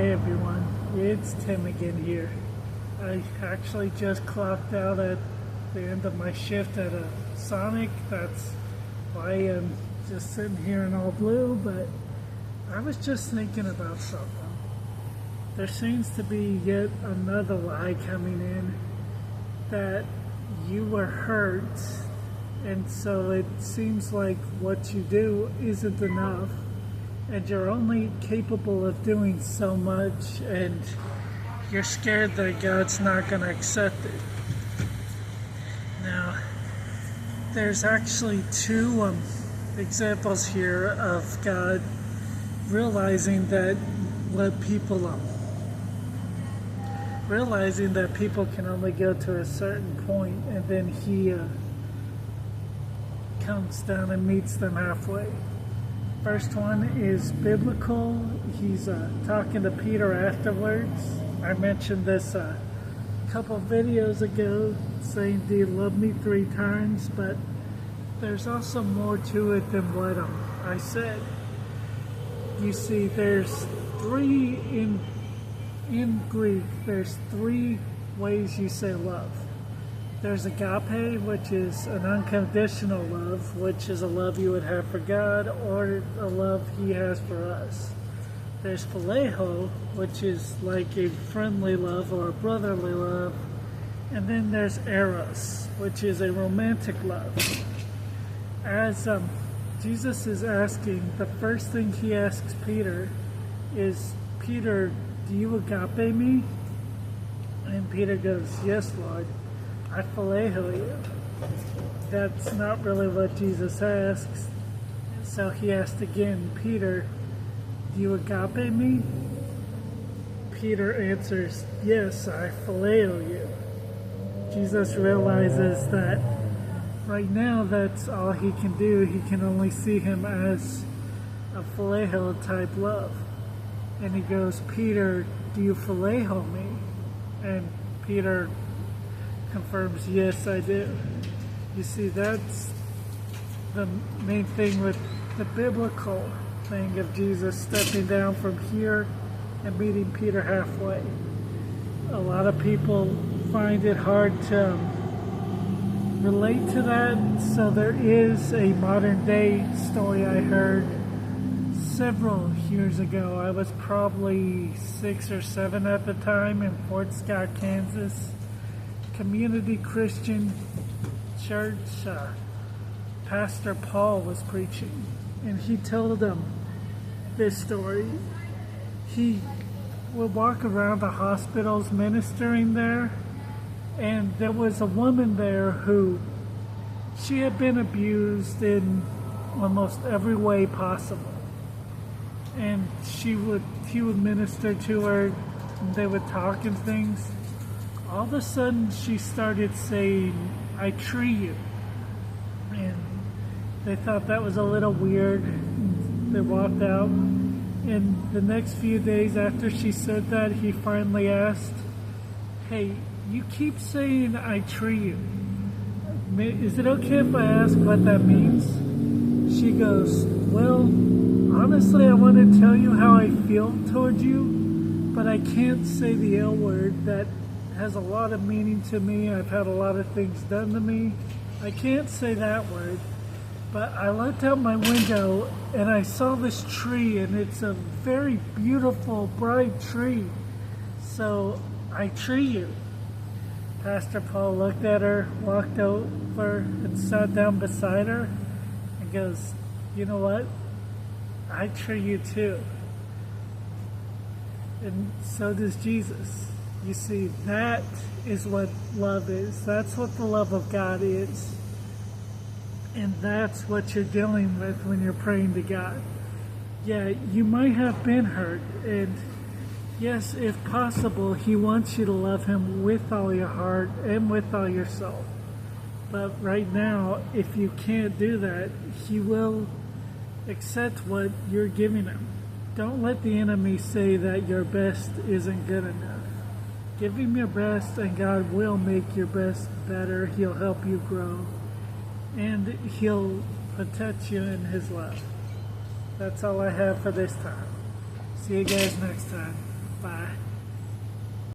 Hey everyone, it's Tim again here. I actually just clocked out at the end of my shift at a Sonic. That's why I'm just sitting here in all blue, but I was just thinking about something. There seems to be yet another lie coming in that you were hurt, and so it seems like what you do isn't enough. And you're only capable of doing so much, and you're scared that God's not going to accept it. Now, there's actually two examples here of God realizing that realizing that people can only go to a certain point, and then He comes down and meets them halfway. First one is biblical. He's talking to Peter afterwards. I mentioned this a couple videos ago, saying, "Do you love me 3 times?" But there's also more to it than what I said. You see, there's 3 in Greek. There's 3 ways you say love. There's agape, which is an unconditional love, which is a love you would have for God or a love He has for us. There's phileo, which is like a friendly love or a brotherly love. And then there's eros, which is a romantic love. As Jesus is asking, the first thing He asks Peter is, "Peter, do you agape me?" And Peter goes, "Yes, Lord. I phileo you." That's not really what Jesus asks. So He asked again, "Peter, do you agape me?" Peter answers, "Yes, I phileo you." Jesus realizes that right now that's all he can do. He can only see him as a phileo type love. And he goes, "Peter, do you phileo me?" And Peter confirms, "Yes, I do." You see, that's the main thing with the biblical thing of Jesus stepping down from here and meeting Peter halfway. A lot of people find it hard to relate to that, so there is a modern day story I heard several years ago. I was probably 6 or 7 at the time in Fort Scott, Kansas. Community Christian church. Pastor Paul was preaching, and he told them this story. He would walk around the hospitals ministering there, and there was a woman there who she had been abused in almost every way possible, and he would minister to her, and they would talk and things. All of a sudden, she started saying, "I tree you." And they thought that was a little weird. They walked out. And the next few days after she said that, he finally asked, "Hey, you keep saying I tree you. Is it okay if I ask what that means?" She goes, "Well, honestly, I want to tell you how I feel towards you, but I can't say the L word. That has a lot of meaning to me. I've had a lot of things done to me. I can't say that word, but I looked out my window and I saw this tree, and it's a very beautiful, bright tree. So I tree you." Pastor Paul looked at her, walked over and sat down beside her and goes, "You know what? I tree you too." And so does Jesus. You see, that is what love is. That's what the love of God is. And that's what you're dealing with when you're praying to God. Yeah, you might have been hurt. And yes, if possible, He wants you to love Him with all your heart and with all your soul. But right now, if you can't do that, He will accept what you're giving Him. Don't let the enemy say that your best isn't good enough. Give Him your best, and God will make your best better. He'll help you grow, and He'll protect you in His love. That's all I have for this time. See you guys next time. Bye.